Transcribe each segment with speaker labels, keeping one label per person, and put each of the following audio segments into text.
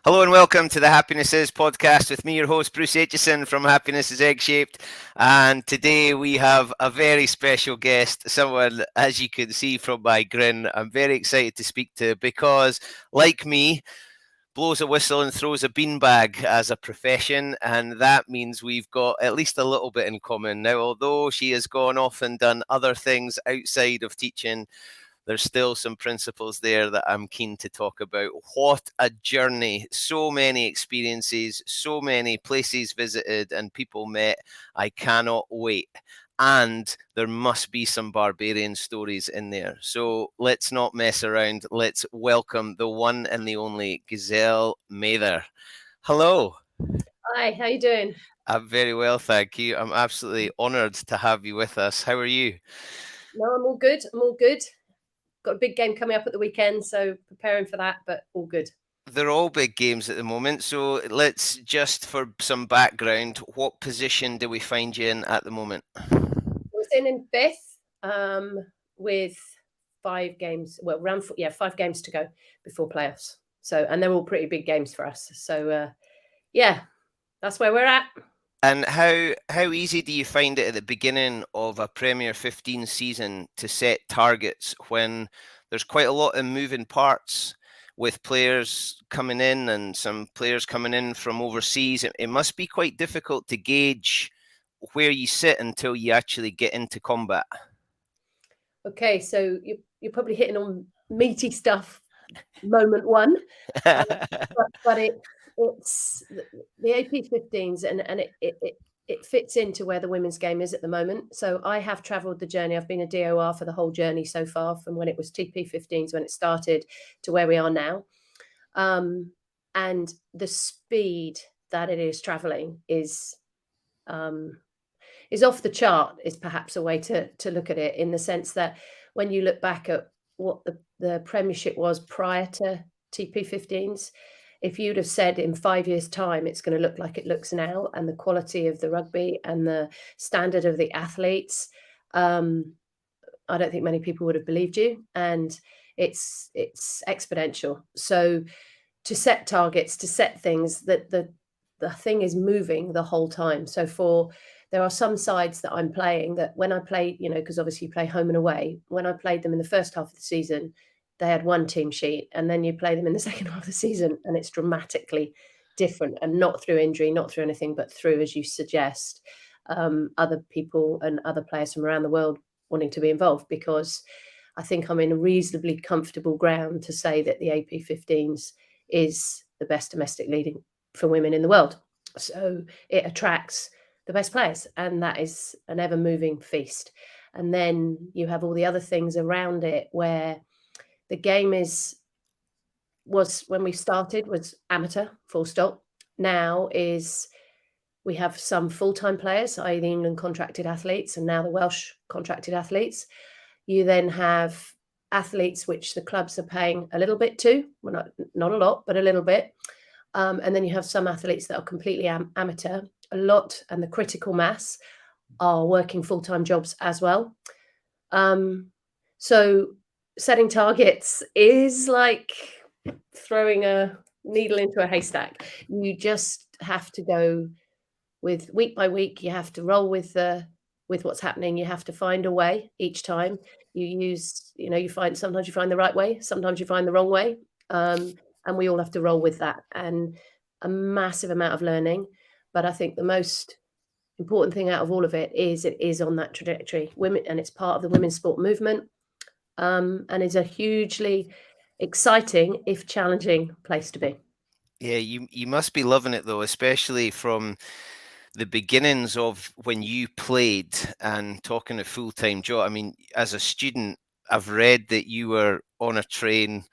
Speaker 1: Hello and welcome to the Happiness Is podcast with me, your host, Bruce Aitchison from Happiness is Egg Shaped. And today we have a very special guest, someone, as you can see from my grin, I'm very excited to speak to because, like me, blows a whistle and throws a beanbag as a profession, and that means we've got at least a little bit in common. Now, although she has gone off and done other things outside of teaching, there's still some principles there that I'm keen to talk about. What a journey! So many experiences, so many places visited and people met. I cannot wait. And there must be some barbarian stories in there. So let's not mess around. Let's welcome the one and the only Giselle Mather. Hello.
Speaker 2: Hi, how you doing?
Speaker 1: I'm very well, thank you. I'm absolutely honoured to have you with us. How are you?
Speaker 2: No, I'm all good. I'm all good. Got a big game coming up at the weekend, so preparing for that, but all good.
Speaker 1: They're all big games at the moment. So let's just, for some background, what position do we find you in at the moment?
Speaker 2: We're sitting in fifth, with 5 games. Well, 5 games to go before playoffs. So, and they're all pretty big games for us. So, yeah, that's where we're at.
Speaker 1: And how easy do you find it at the beginning of a Premier 15 season to set targets when there's quite a lot of moving parts with players coming in and some players coming in from overseas? It must be quite difficult to gauge where you sit until you actually get into combat.
Speaker 2: Okay, so you're probably hitting on meaty stuff. Moment one, um, but it's the AP15s, and it fits into where the women's game is at the moment. So I have travelled the journey. I've been a DOR for the whole journey so far, from when it was TP15s when it started to where we are now. And the speed that it is travelling um, is off the chart. Is perhaps a way to look at it, in the sense that when you look back at what the Premiership was prior to TP15s, if you'd have said in 5 years' time it's going to look like it looks now, and the quality of the rugby and the standard of the athletes, um, I don't think many people would have believed you. And it's exponential. So to set targets, to set things, that the thing is moving the whole time. So there are some sides that I'm playing that when I play, because obviously you play home and away. When I played them in the first half of the season, they had one team sheet, and then you play them in the second half of the season, and it's dramatically different, and not through injury, not through anything, but through, as you suggest, other people and other players from around the world wanting to be involved. Because I think I'm in a reasonably comfortable ground to say that the AP15s is the best domestic leading for women in the world. So it attracts the best players, and that is an ever moving feast. And then you have all the other things around it, where the game was, when we started, was amateur, full stop. Now is, we have some full-time players, i.e. the England contracted athletes, and now the Welsh contracted athletes. You then have athletes which the clubs are paying a little bit to, well, not a lot, but a little bit. And then you have some athletes that are completely amateur. A lot, and the critical mass, are working full-time jobs as well. So setting targets is like throwing a needle into a haystack. You just have to go with week by week. You have to roll with what's happening. You have to find a way each time. Sometimes you find the right way, sometimes you find the wrong way. And we all have to roll with that, and a massive amount of learning. But I think the most important thing out of all of it is on that trajectory. Women, and it's part of the women's sport movement, and is a hugely exciting, if challenging, place to be.
Speaker 1: Yeah, you must be loving it though, especially from the beginnings of when you played and talking a full-time job. I mean, as a student, I've read that you were on a train,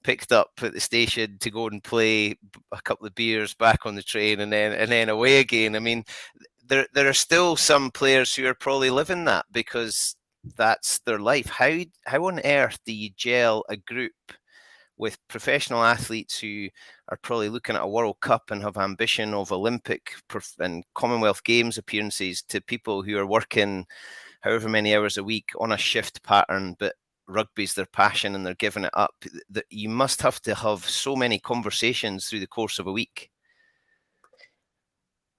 Speaker 1: picked up at the station to go and play a couple of beers, back on the train, and then away again. I mean, there are still some players who are probably living that because that's their life. How on earth do you gel a group with professional athletes who are probably looking at a World Cup and have ambition of Olympic and Commonwealth Games appearances, to people who are working however many hours a week on a shift pattern, but rugby's their passion and they're giving it up, that you must have to have so many conversations through the course of a week.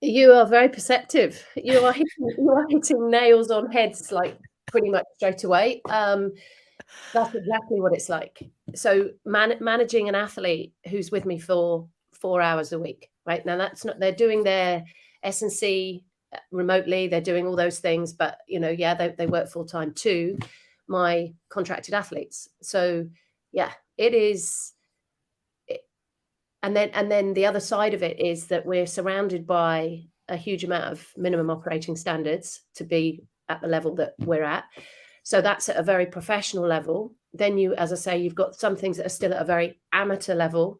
Speaker 2: You are very perceptive. You are hitting nails on heads like pretty much straight away. That's exactly what it's like. So managing an athlete who's with me for 4 hours a week, right? Now that's not, they're doing their S&C remotely, they're doing all those things, but they work full time too, my contracted athletes. So yeah, it is. And then the other side of it is that we're surrounded by a huge amount of minimum operating standards to be at the level that we're at. So that's at a very professional level. Then you, as I say, you've got some things that are still at a very amateur level,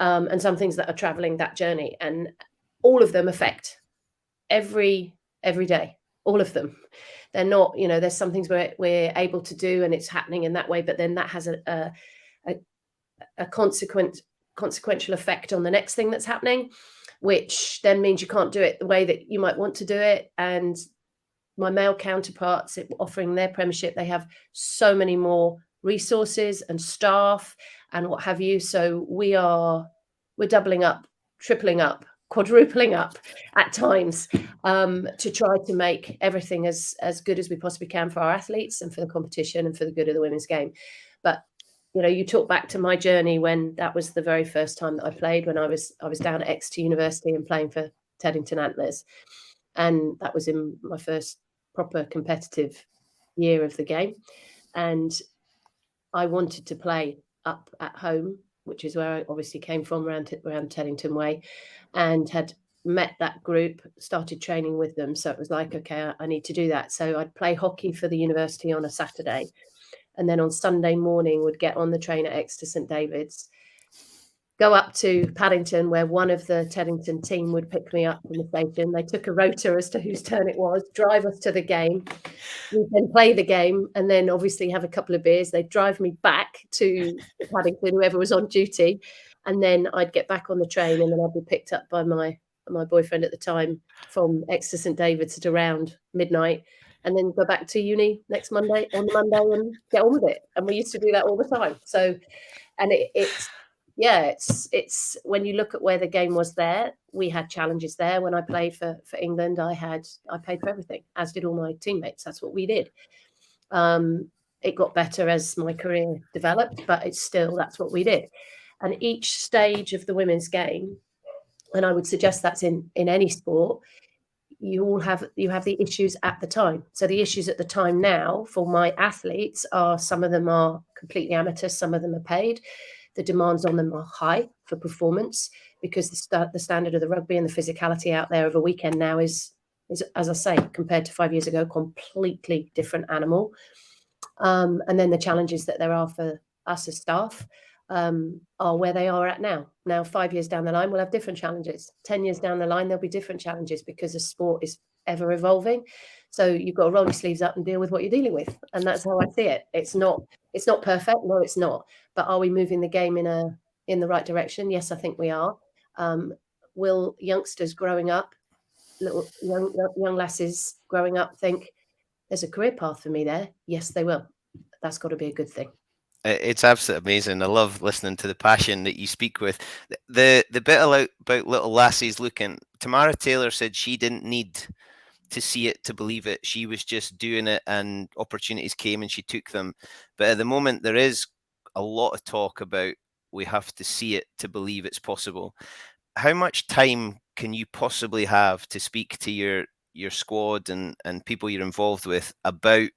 Speaker 2: and some things that are traveling that journey, and all of them affect every day, all of them. They're not, there's some things we're able to do and it's happening in that way, but then that has a consequential effect on the next thing that's happening, which then means you can't do it the way that you might want to do it. And my male counterparts offering their premiership, they have so many more resources and staff and what have you. So we're doubling up, tripling up, quadrupling up at times, to try to make everything as good as we possibly can for our athletes and for the competition and for the good of the women's game. But you talk back to my journey when that was the very first time that I played, when I was down at Exeter University and playing for Teddington Antlers. And that was in my first proper competitive year of the game. And I wanted to play up at home, which is where I obviously came from, around Teddington Way, and had met that group, started training with them. So it was like, okay, I need to do that. So I'd play hockey for the university on a Saturday. And then on Sunday morning would get on the train at Exeter St David's, go up to Paddington, where one of the Teddington team would pick me up from the station. They took a rota as to whose turn it was, drive us to the game. We'd then play the game and then obviously have a couple of beers. They'd drive me back to Paddington, whoever was on duty. And then I'd get back on the train and then I'd be picked up by my boyfriend at the time from Exeter St David's at around midnight, and then go back to uni on Monday and get on with it. And we used to do that all the time. So, and it's when you look at where the game was there, we had challenges there. When I played for England, I paid for everything, as did all my teammates. That's what we did. It got better as my career developed, but that's what we did. And each stage of the women's game, and I would suggest that's in any sport, you have the issues at the time. So the issues at the time now for my athletes are, some of them are completely amateur, some of them are paid. The demands on them are high for performance because the standard of the rugby and the physicality out there of a weekend now is, as I say, compared to 5 years ago, completely different animal. And then the challenges that there are for us as staff are where they are at now. Now, 5 years down the line, we'll have different challenges. 10 years down the line, there'll be different challenges because the sport is ever evolving. So you've got to roll your sleeves up and deal with what you're dealing with. And that's how I see it. It's not perfect. No, it's not. But are we moving the game in the right direction? Yes, I think we are. Will youngsters growing up, little young lasses growing up, think there's a career path for me there? Yes, they will. That's got to be a good thing.
Speaker 1: It's absolutely amazing. I love listening to the passion that you speak with. The bit about little lassies looking, Tamara Taylor said she didn't need to see it to believe it. She was just doing it and opportunities came and she took them. But at the moment, there is a lot of talk about we have to see it to believe it's possible. How much time can you possibly have to speak to your squad and people you're involved with about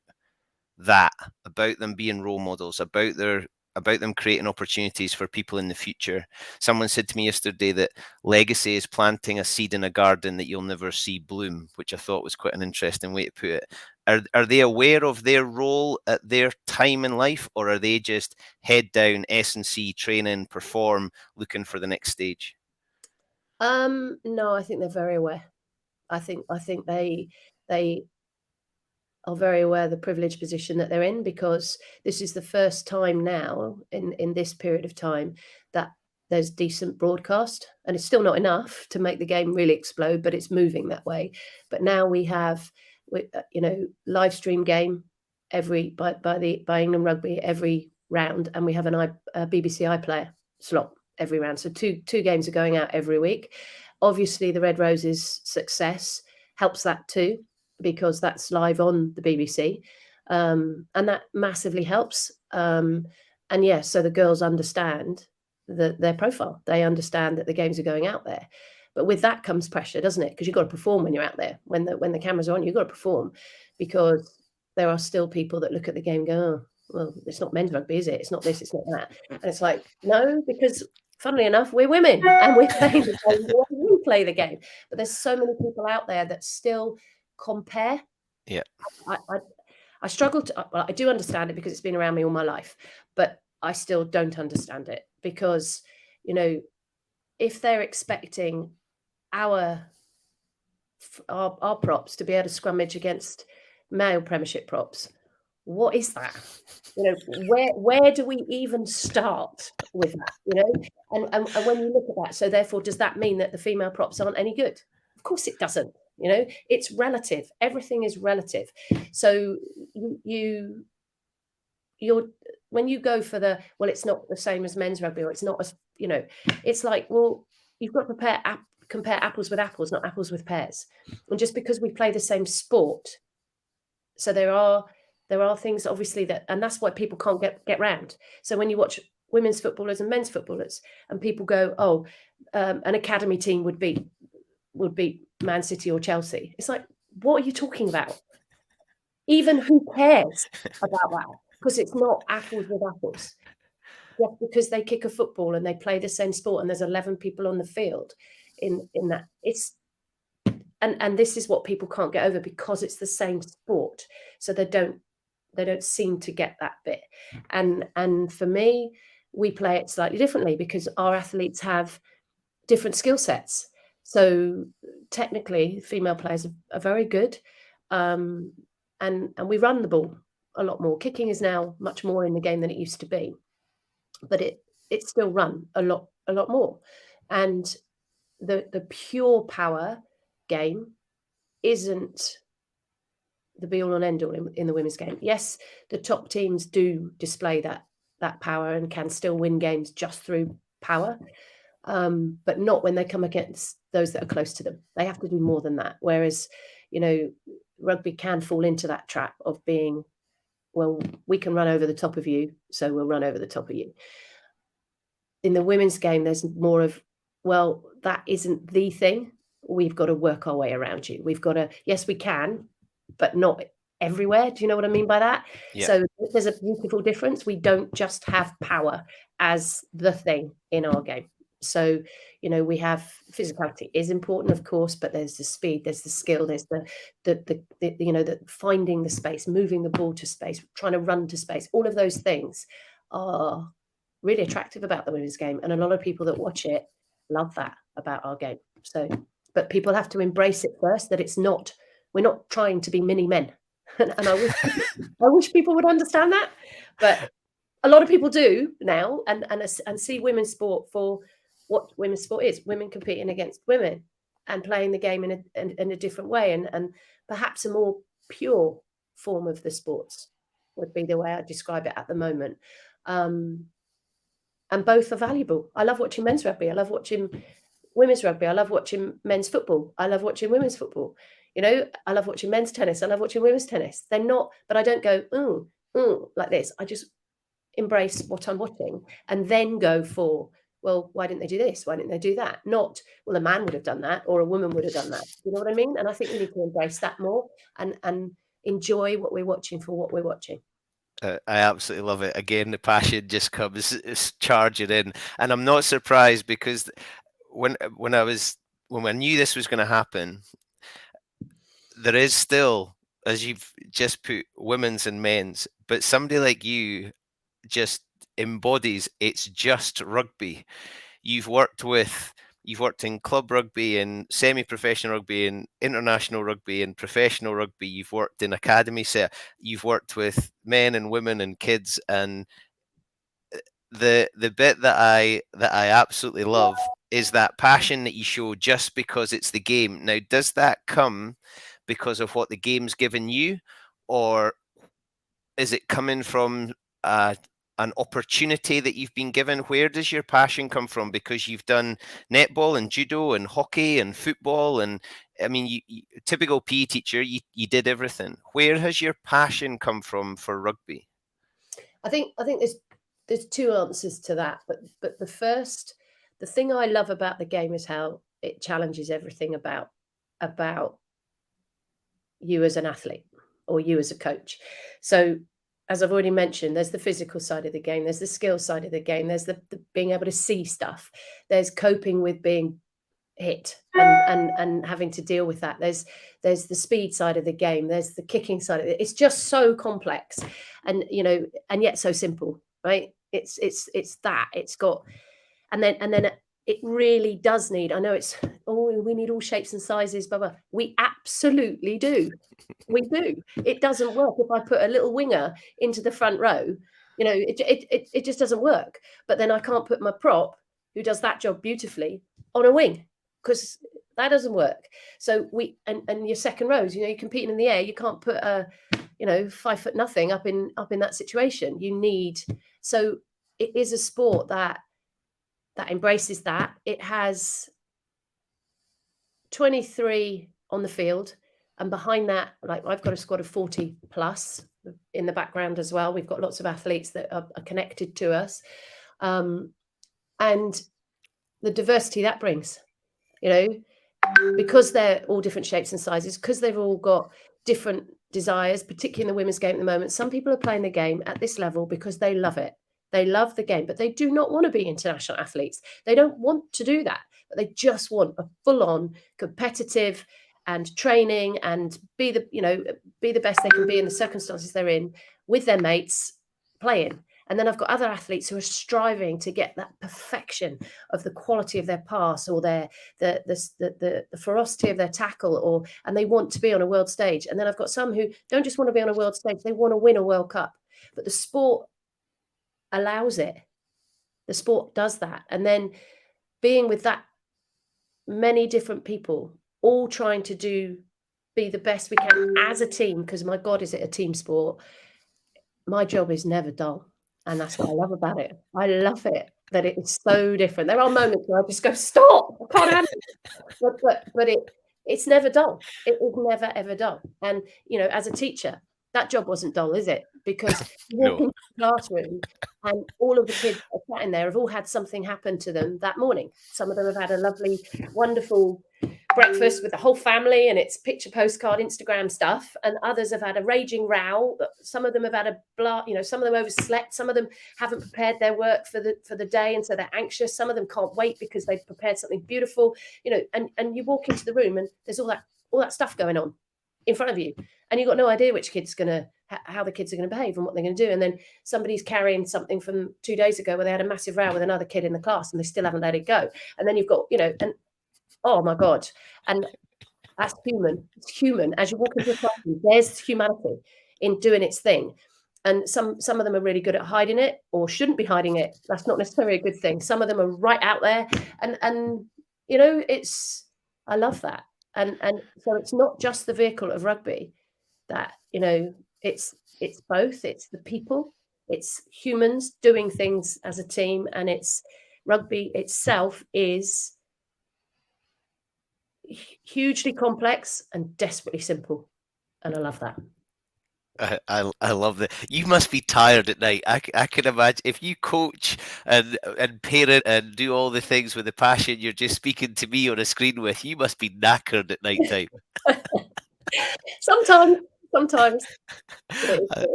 Speaker 1: that, about them being role models, about them creating opportunities for people in the future? Someone said to me yesterday that legacy is planting a seed in a garden that you'll never see bloom, which I thought was quite an interesting way to put it. Are they aware of their role at their time in life, or are they just head down, S&C, training, perform, looking for the next stage?
Speaker 2: No, I think they're very aware. I think they are very aware of the privileged position that they're in, because this is the first time now in this period of time that there's decent broadcast, and it's still not enough to make the game really explode, but it's moving that way. But now we have, live stream game by England Rugby every round, and we have a BBC iPlayer slot every round. So two games are going out every week. Obviously, the Red Roses' success helps that too, because that's live on the BBC, and that massively helps. And yeah, so the girls understand their profile. They understand that the games are going out there. But with that comes pressure, doesn't it? Because you've got to perform when you're out there. When the cameras are on, you've got to perform, because there are still people that look at the game and go, oh, well, it's not men's rugby, is it? It's not this, it's not that. And it's like, no, because funnily enough, we're women and we're playing the game the way we play the game. But there's so many people out there that still compare.
Speaker 1: Yeah.
Speaker 2: I struggle to, well, I do understand it because it's been around me all my life, but I still don't understand it because, you know, if they're expecting our props to be able to scrummage against male Premiership props, what is that? You know, where do we even start with that? You know, and when you look at that, so therefore, does that mean that the female props aren't any good? Of course, it doesn't. You know, it's relative. Everything is relative. So you're when you go for the, well, it's not the same as men's rugby, or it's not as, you know, it's like, well, you've got to compare apples with apples, not apples with pears. And just because we play the same sport, so there are things obviously that, and that's why people can't get round. So when you watch women's footballers and men's footballers, and people go, oh, an academy team would beat Man City or Chelsea. It's like, what are you talking about? Even who cares about that? Because it's not apples with apples. Just because they kick a football and they play the same sport and there's 11 people on the field in that, it's and this is what people can't get over, because it's the same sport. So they don't seem to get that bit. And for me, we play it slightly differently because our athletes have different skill sets. So technically, female players are very good, and we run the ball a lot more. Kicking is now much more in the game than it used to be, but it's still run a lot more. And the pure power game isn't the be all and end all in the women's game. Yes, the top teams do display that power and can still win games just through power, but not when they come against those that are close to them. They have to do more than that. Whereas, you know, rugby can fall into that trap of being, well, we can run over the top of you, so we'll run over the top of you. In the women's game, there's more of, well, that isn't the thing. We've got to work our way around you. We've got to, yes, we can, but not everywhere. Do you know what I mean by that?
Speaker 1: Yeah.
Speaker 2: So there's a beautiful difference. We don't just have power as the thing in our game. So, you know, we have physicality is important, of course, but there's the speed, there's the skill, there's the you know, the finding the space, moving the ball to space, trying to run to space. All of those things are really attractive about the women's game, and a lot of people that watch it love that about our game. So, but people have to embrace it first, that it's not, we're not trying to be mini men. And I wish people would understand that, but a lot of people do now, and see women's sport for what women's sport is: women competing against women and playing the game in a different way, and perhaps a more pure form of the sports would be the way I describe it at the moment. And both are valuable. I love watching men's rugby. I love watching women's rugby. I love watching men's football. I love watching women's football. You know, I love watching men's tennis. I love watching women's tennis. They're not, but I don't go, like this. I just embrace what I'm watching and then go for, well, why didn't they do this? Why didn't they do that? Not, well, a man would have done that or a woman would have done that. You know what I mean? And I think we need to embrace that more and enjoy what we're watching for what we're watching.
Speaker 1: I absolutely love it. Again, the passion just comes charging in, and I'm not surprised because when I knew this was going to happen, there is still, as you've just put, women's and men's, but somebody like you just embodies it's just rugby. You've worked in club rugby and semi-professional rugby and international rugby and professional rugby. You've worked in academy set. You've worked with men and women and kids. And the bit that I absolutely love is that passion that you show just because it's the game. Now, does that come because of what the game's given you, or Is it coming from an opportunity that you've been given? Where does your passion come from? Because you've done netball and judo and hockey and football, and I mean, typical PE teacher, you did everything. Where has your passion come from for rugby?
Speaker 2: I think there's two answers to that, but the thing I love about the game is how it challenges everything about you as an athlete or you as a coach. So as I've already mentioned, there's the physical side of the game, there's the skill side of the game, there's the being able to see stuff, there's coping with being hit and having to deal with that. There's the speed side of the game, there's the kicking side of it. It's just so complex, and and yet so simple, right? It's that it's got, and then it really does need. I know it's, oh, we need all shapes and sizes, blah blah. We absolutely do. We do. It doesn't work if I put a little winger into the front row. It just doesn't work. But then I can't put my prop, who does that job beautifully, on a wing, because that doesn't work. So and your second rows, you're competing in the air. You can't put a 5 foot nothing up in that situation. You need, so it is a sport that embraces that. It has 23 on the field, and behind that, like, I've got a squad of 40 plus in the background as well. We've got lots of athletes that are connected to us, and the diversity that brings, because they're all different shapes and sizes, because they've all got different desires, particularly in the women's game at the moment. Some people are playing the game at this level because they love it. They love the game, but they do not want to be international athletes. They don't want to do that, but they just want a full-on competitive and training and be the best they can be in the circumstances they're in, with their mates playing. And then I've got other athletes who are striving to get that perfection of the quality of their pass, or the ferocity of their tackle, and they want to be on a world stage. And then I've got some who don't just want to be on a world stage, they want to win a World Cup. But the sport allows it. The sport does that. And then being with that many different people, all trying to be the best we can as a team, because my God, is it a team sport? My job is never dull. And that's what I love about it. I love it that it is so different. There are moments where I just go, stop, I can't handle it. But it's never dull. It is never, ever dull. And, as a teacher, that job wasn't dull, is it? Because you walk into the classroom and all of the kids that are sat in there have all had something happen to them that morning. Some of them have had a lovely, wonderful breakfast with the whole family and it's picture postcard Instagram stuff, and others have had a raging row. Some of them have had a some of them overslept, some of them haven't prepared their work for the day, and so they're anxious. Some of them can't wait because they've prepared something beautiful, and you walk into the room and there's all that stuff going on in front of you, and you've got no idea which kid's gonna how the kids are going to behave and what they're going to do. And then somebody's carrying something from 2 days ago where they had a massive row with another kid in the class and they still haven't let it go. And then you've got and oh my God. And that's human. It's human. As you walk into a classroom, there's humanity in doing its thing. And some of them are really good at hiding it, or shouldn't be hiding it. That's not necessarily a good thing. Some of them are right out there. And it's, I love that. And so it's not just the vehicle of rugby that, it's both. It's the people, it's humans doing things as a team, and it's rugby itself is hugely complex and desperately simple, and I love that.
Speaker 1: I love that. You must be tired at night. I can imagine if you coach and parent and do all the things with the passion you're just speaking to me on a screen with. You must be knackered at night time.
Speaker 2: Sometimes.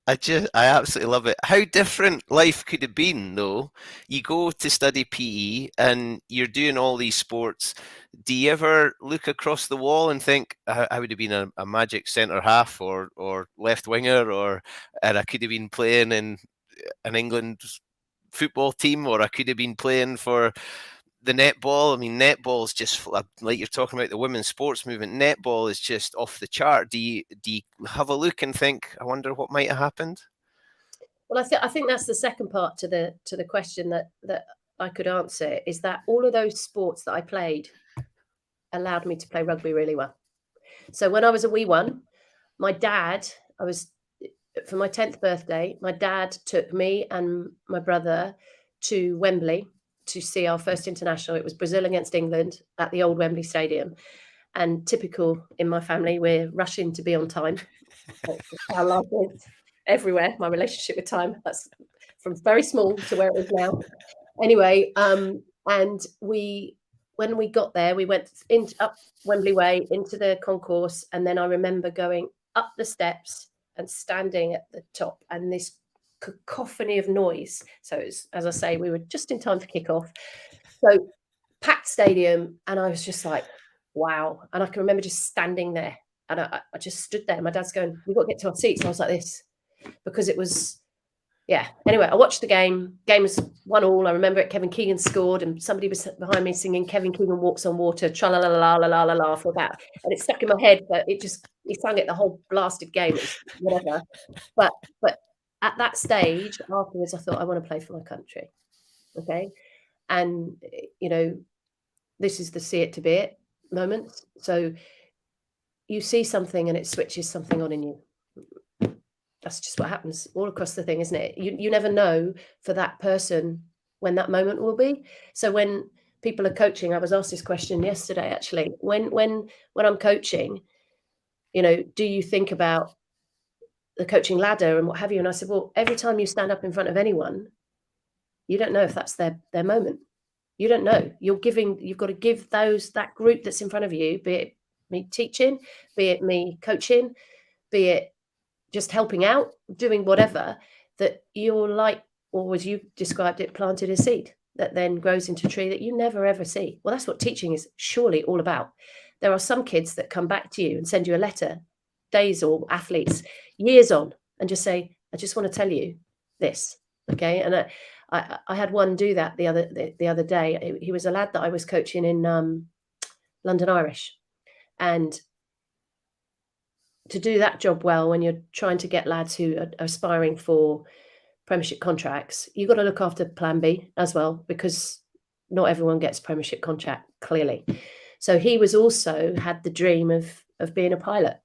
Speaker 1: I absolutely love it. How different life could have been, though. You go to study PE and you're doing all these sports. Do you ever look across the wall and think, I would have been a magic centre half or left winger, and I could have been playing in an England football team, or I could have been playing for the netball? I mean, netball is just like you're talking about the women's sports movement. Netball is just off the chart. Do you have a look and think, I wonder what might have happened?
Speaker 2: Well, I think that's the second part to the question that I could answer, is that all of those sports that I played allowed me to play rugby really well. So when I was a wee one, my dad, for my 10th birthday, my dad took me and my brother to Wembley to see our first international. It was Brazil against England at the old Wembley Stadium. And typical in my family, we're rushing to be on time. Our life is everywhere. My relationship with time, that's from very small to where it is now. Anyway, and when we got there, we went up Wembley Way into the concourse, and then I remember going up the steps and standing at the top, and this cacophony of noise. So it's, as I say, we were just in time for kickoff. So packed stadium, and I was just like, wow. And I can remember just standing there, and I just stood there. My dad's going, we've got to get to our seats. And I was like this, because it was, yeah. Anyway, I watched the game. Game was 1-1. I remember it. Kevin Keegan scored, and somebody was behind me singing "Kevin Keegan Walks on Water," tra la la la la la la la for that, and it stuck in my head. But he sang it the whole blasted game. It was whatever. But at that stage, afterwards, I thought, I want to play for my country. Okay, and you know, this is the see it to be it moment. So you see something, and it switches something on in you. That's just what happens all across the thing, isn't it? You never know for that person when that moment will be. So when people are coaching, I was asked this question yesterday, actually, when I'm coaching, you know, do you think about the coaching ladder and what have you? And I said, well, every time you stand up in front of anyone, you don't know if that's their moment. You don't know. You've got to give that group that's in front of you, be it me teaching, be it me coaching, be it just helping out, doing whatever, that you're like, or as you described it, planted a seed that then grows into a tree that you never ever see. Well, that's what teaching is surely all about. There are some kids that come back to you and send you a letter, days, or athletes, years on, and just say, I just want to tell you this. Okay. And I had one do that the other day. He was a lad that I was coaching in London Irish. And to do that job well, when you're trying to get lads who are aspiring for Premiership contracts, you've got to look after Plan B as well, because not everyone gets Premiership contract, clearly. So he was also had the dream of being a pilot.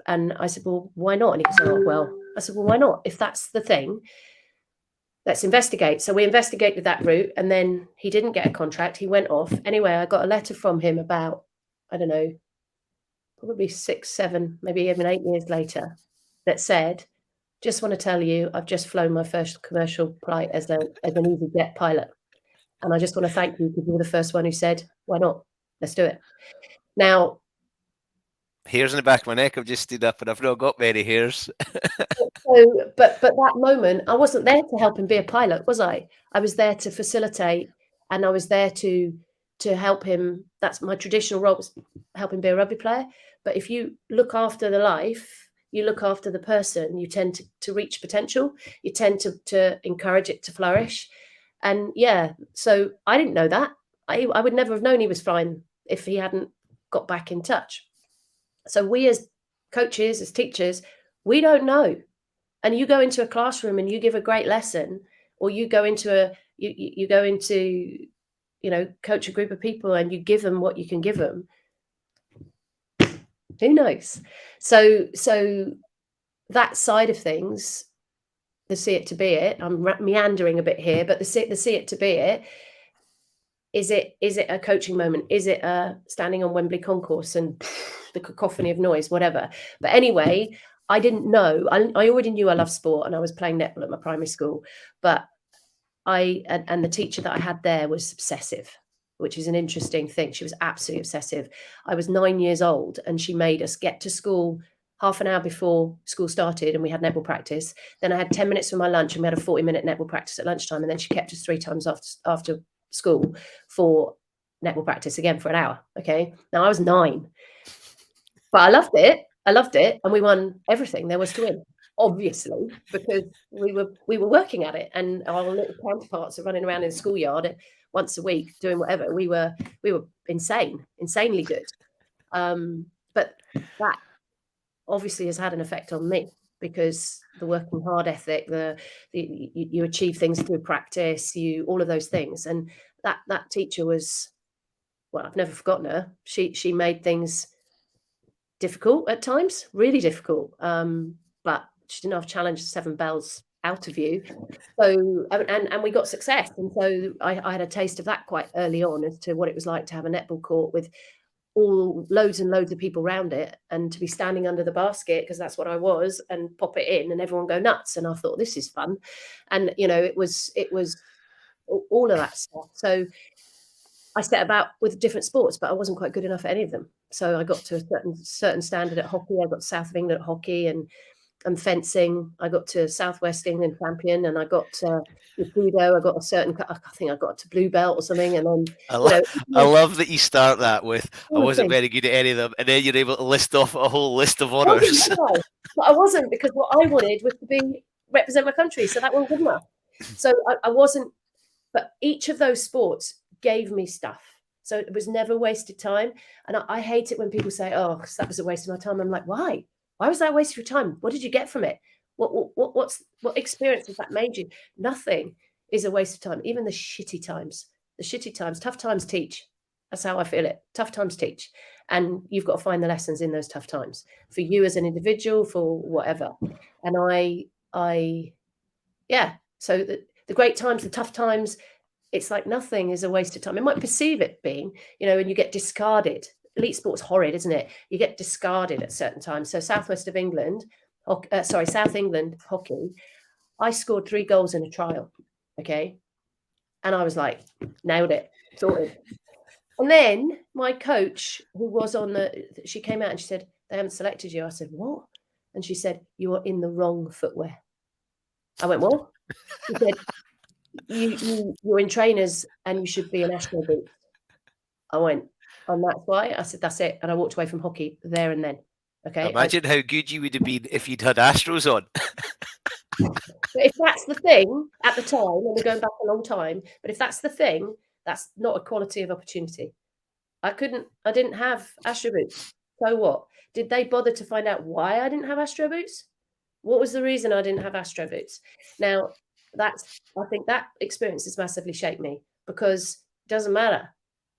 Speaker 2: And I said, well, why not? And he goes, oh, well. I said, well, why not? If that's the thing, let's investigate. So we investigated that route, and then he didn't get a contract. He went off. Anyway, I got a letter from him about, I don't know, probably 6, 7, maybe even 8 years later, that said, just want to tell you, I've just flown my first commercial flight as an EasyJet pilot. And I just want to thank you, because you were the first one who said, why not? Let's do it. Now,
Speaker 1: hairs in the back of my neck. I've just stood up and I've not got many hairs.
Speaker 2: so, but that moment, I wasn't there to help him be a pilot, was I? I was there to facilitate, and I was there to help him. That's my traditional role, was help him be a rugby player. But if you look after the life, you look after the person, you tend to reach potential. You tend to encourage it to flourish. And yeah, so I didn't know that. I would never have known he was fine if he hadn't got back in touch. So we as coaches, as teachers, we don't know. And you go into a classroom and you give a great lesson, or you go into you go into, you know, coach a group of people and you give them what you can give them. Who knows? So that side of things, the see it to be it, I'm meandering a bit here, but the see it to be it, is it a coaching moment? Is it standing on Wembley concourse and the cacophony of noise, whatever? But anyway, I didn't know. I already knew I loved sport, and I was playing netball at my primary school. But and the teacher that I had there was obsessive, which is an interesting thing. She was absolutely obsessive. I was 9 years old, and she made us get to school half an hour before school started, and we had netball practice. Then I had 10 minutes for my lunch, and we had a 40-minute netball practice at lunchtime. And then she kept us 3 times after school for netball practice again for an hour. Okay. Now I was 9, but I loved it. And we won everything there was to win, obviously, because we were working at it, and our little counterparts are running around in the schoolyard once a week doing whatever. We were insanely good. But that obviously has had an effect on me, because the working hard ethic, you achieve things through practice, all of those things. And that teacher was, well, I've never forgotten her. She made things difficult at times, really difficult. But she didn't have challenge 7 bells out of you. So, and we got success. And so I had a taste of that quite early on as to what it was like to have a netball court with all loads and loads of people around it, and to be standing under the basket, because that's what I was, and pop it in and everyone go nuts. And I thought, this is fun. And, you know, it was all of that stuff. So I set about with different sports, but I wasn't quite good enough at any of them. So I got to a certain standard at hockey. I got to South of England at hockey, and fencing. I got to Southwest England champion, and I got with judo. I got a certain. I think I got to blue belt or something, and then
Speaker 1: I love that you start that with I wasn't very good at any of them, and then you're able to list off a whole list of honours.
Speaker 2: But I wasn't, because what I wanted was to represent my country, so that wasn't good enough. So I wasn't. But each of those sports gave me stuff, so it was never wasted time. And I hate it when people say, "Oh, that was a waste of my time." I'm like, why? Why was that a waste of your time? What did you get from it? What experience has that made you? Nothing is a waste of time. Even the shitty times, tough times teach. That's how I feel it. Tough times teach. And you've got to find the lessons in those tough times for you as an individual, for whatever. And so the great times, the tough times, it's like nothing is a waste of time. It might perceive it being, you know, and you get discarded. Elite sport's horrid, isn't it? You get discarded at certain times. So South England hockey, I scored 3 goals in a trial. Okay. And I was like, nailed it, sorted. And then my coach, who was she came out and she said, they haven't selected you. I said, what? And she said, you are in the wrong footwear. I went, what? She said, you're in trainers and you should be in Astro boots. I went, and that's why. I said, that's it. And I walked away from hockey there and then. Okay.
Speaker 1: Imagine how good you would have been if you'd had Astros on.
Speaker 2: But if that's the thing at the time, and we're going back a long time, but if that's the thing, that's not equality of opportunity. I didn't have Astro boots. So what? Did they bother to find out why I didn't have Astro boots? What was the reason I didn't have Astro boots? Now, I think that experience has massively shaped me, because it doesn't matter.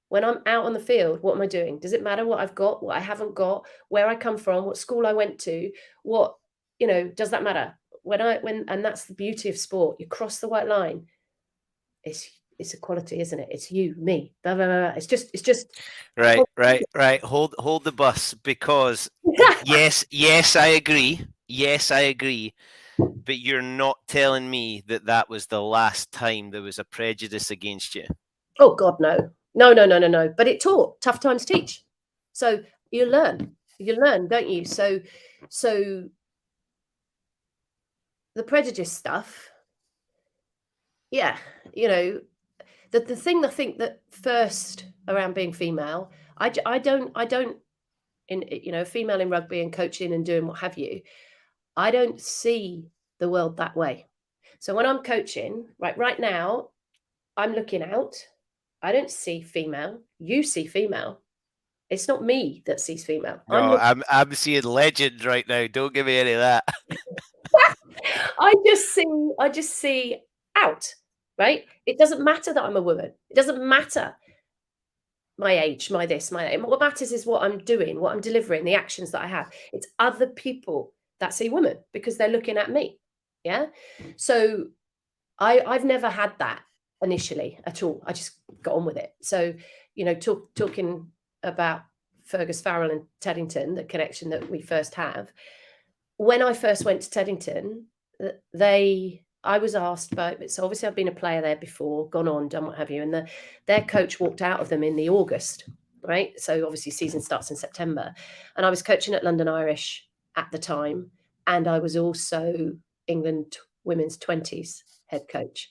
Speaker 2: When I'm out on the field, what am I doing? Does it matter what I've got, what I haven't got, where I come from, what school I went to, does that matter? And that's the beauty of sport. You cross the white line. It's equality, isn't it? It's you, me, blah, blah, blah. It's just
Speaker 1: right. Hold the bus, because yes, I agree. Yes, I agree. But you're not telling me that was the last time there was a prejudice against you.
Speaker 2: Oh God, no. No. But it taught. Tough times teach. So you learn, don't you? So the prejudice stuff, yeah, you know, the thing I think that first around being female, I don't in, you know, female in rugby and coaching and doing what have you, I don't see the world that way. So when I'm coaching, right now, I'm looking out. I don't see female. You see female. It's not me that sees female.
Speaker 1: No, I'm seeing legend right now. Don't give me any of that.
Speaker 2: I just see out, right? It doesn't matter that I'm a woman. It doesn't matter my age, my this, my that. What matters is what I'm doing, what I'm delivering, the actions that I have. It's other people that see women because they're looking at me. Yeah. So I've never had that initially at all. I just got on with it. So, you know, talking about Fergus Farrell and Teddington, the connection that we first have. When I first went to Teddington, I was asked so obviously I've been a player there before, gone on, done what have you, and their coach walked out of them in the August, right? So obviously season starts in September, and I was coaching at London Irish at the time, and I was also England women's 20s head coach.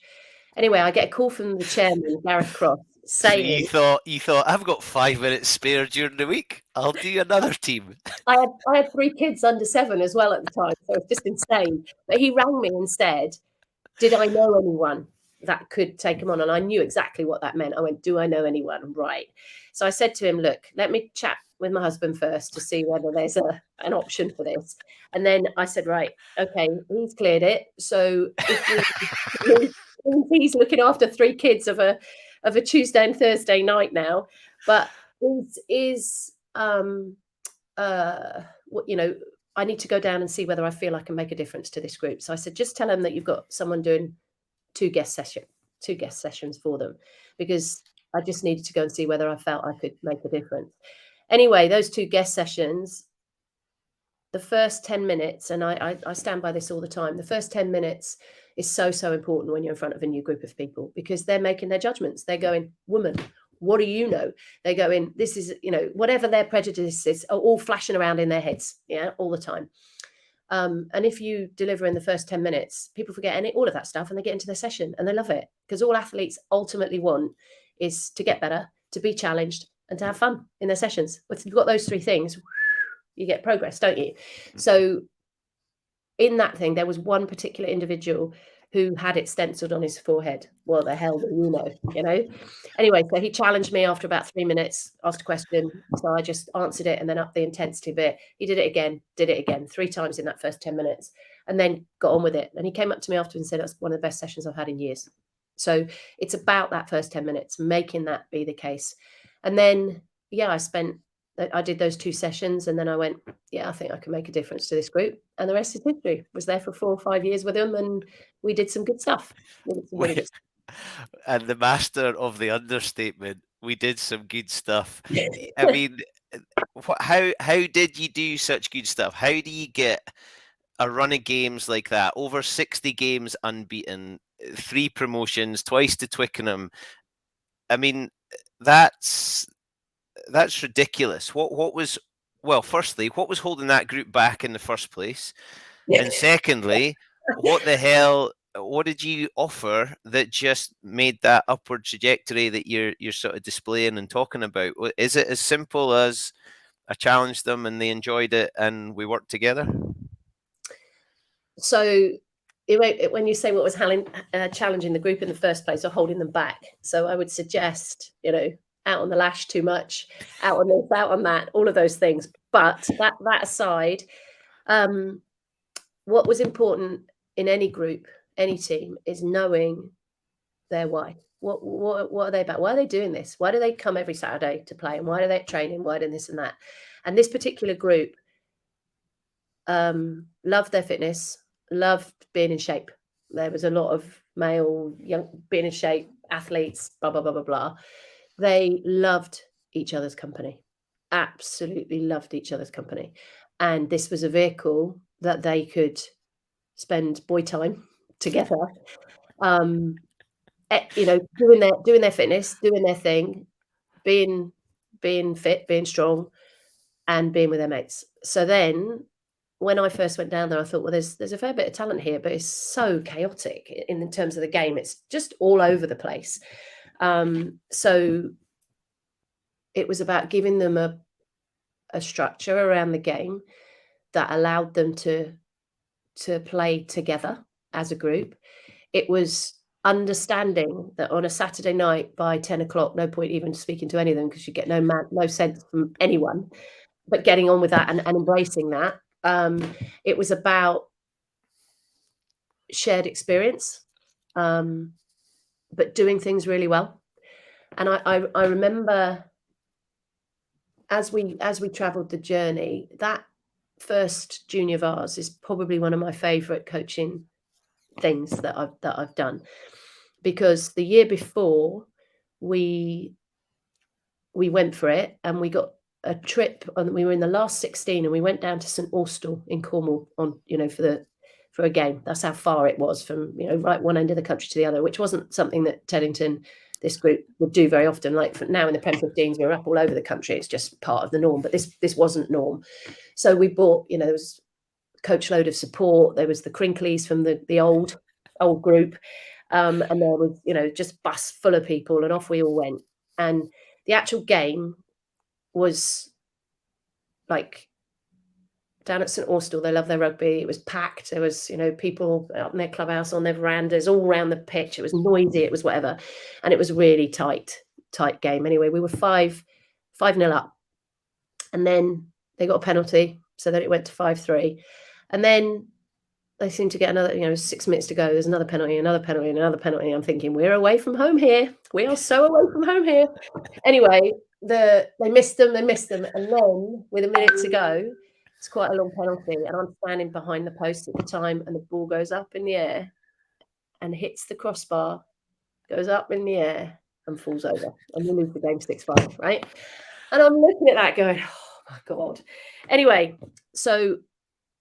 Speaker 2: Anyway, I get a call from the chairman, Gareth Cross, saying,
Speaker 1: So you thought I've got 5 minutes spare during the week. I'll do another team.
Speaker 2: I had 3 kids under 7 as well at the time, so it's just insane. But he rang me and said, did I know anyone that could take him on? And I knew exactly what that meant. I went, do I know anyone? Right. So I said to him, look, let me chat with my husband first to see whether there's an option for this. And then I said, right, okay, he's cleared it. So he's looking after 3 kids of a Tuesday and Thursday night now. But what, you know, I need to go down and see whether I feel I can make a difference to this group. So I said, just tell them that you've got someone doing two guest sessions for them, because I just needed to go and see whether I felt I could make a difference. Anyway, those two guest sessions, the first 10 minutes, and I stand by this all the time, the first 10 minutes is so important when you're in front of a new group of people, because they're making their judgments. They're going, woman, what do you know? They're going, this is, whatever their prejudices are all flashing around in their heads, all the time. And if you deliver in the first 10 minutes, people forget all of that stuff and they get into their session and they love it, because all athletes ultimately want is to get better, to be challenged, and to have fun in their sessions. If you've got those three things, you get progress, don't you? So in that thing, there was one particular individual who had it stenciled on his forehead. What the hell do you know? Anyway, so he challenged me after about 3 minutes, asked a question. So I just answered it and then upped the intensity a bit. He did it again, 3 times in that first 10 minutes, and then got on with it. And he came up to me after and said, that's one of the best sessions I've had in years. So it's about that first 10 minutes, making that be the case. And then, I did those 2 sessions, and then I went, I think I can make a difference to this group. And the rest is history. I was there for 4 or 5 years with them, and we did some good stuff.
Speaker 1: And the master of the understatement, we did some good stuff. I mean, how did you do such good stuff? How do you get a run of games like that? Over 60 games unbeaten, 3 promotions, twice to Twickenham. I mean, that's ridiculous. Firstly, what was holding that group back in the first place? And secondly, what did you offer that just made that upward trajectory that you're sort of displaying and talking about? Is it as simple as I challenged them and they enjoyed it and we worked together?
Speaker 2: So when you say what was challenging the group in the first place or holding them back, so I would suggest, out on the lash too much, out on this, out on that, all of those things. But that aside, what was important in any group, any team, is knowing their why. What are they about? Why are they doing this? Why do they come every Saturday to play? And why are they training? Why do this and that? And this particular group loved their fitness, loved being in shape. There was a lot of male, young, being in shape athletes, blah, blah, blah, blah, blah. They loved each other's company, absolutely loved each other's company. And this was a vehicle that they could spend boy time together, doing their fitness, doing their thing, being fit, being strong, and being with their mates. So then when I first went down there, I thought, well, there's a fair bit of talent here, but it's so chaotic in terms of the game. It's just all over the place. So it was about giving them a structure around the game that allowed them to play together as a group. It was understanding that on a Saturday night by 10 o'clock, no point even speaking to any of them because you get no sense from anyone, but getting on with that and embracing that. It was about shared experience, but doing things really well. And I remember as we traveled the journey, that first junior vars is probably one of my favorite coaching things that I've done, because the year before we went for it and we got a trip and we were in the last 16 and we went down to St Austell in Cornwall on for a game. That's how far it was from right one end of the country to the other, which wasn't something that Teddington, this group, would do very often. Like now in the Prem 15s, we're up all over the country. It's just part of the norm, but this wasn't norm. So we bought, there was a coach load of support. There was the Crinkleys from the old group, and there was just bus full of people, and off we all went. And the actual game was like down at St Austell. They love their rugby. It was packed. There was, people up in their clubhouse, on their verandas, all around the pitch. It was noisy. It was whatever. And it was a really tight game. Anyway, we were 5-0 up. And then they got a penalty, so that it went to 5-3. And then they seemed to get another, 6 minutes to go. There's another penalty, another penalty, and another penalty. I'm thinking, we're away from home here. We are so away from home here. Anyway, they missed them. And then with a minute to go, It's quite a long penalty, and I'm standing behind the post at the time, and the ball goes up in the air and hits the crossbar, goes up in the air and falls over, and we lose the game 6-5, right? And I'm looking at that going, oh my God. Anyway, so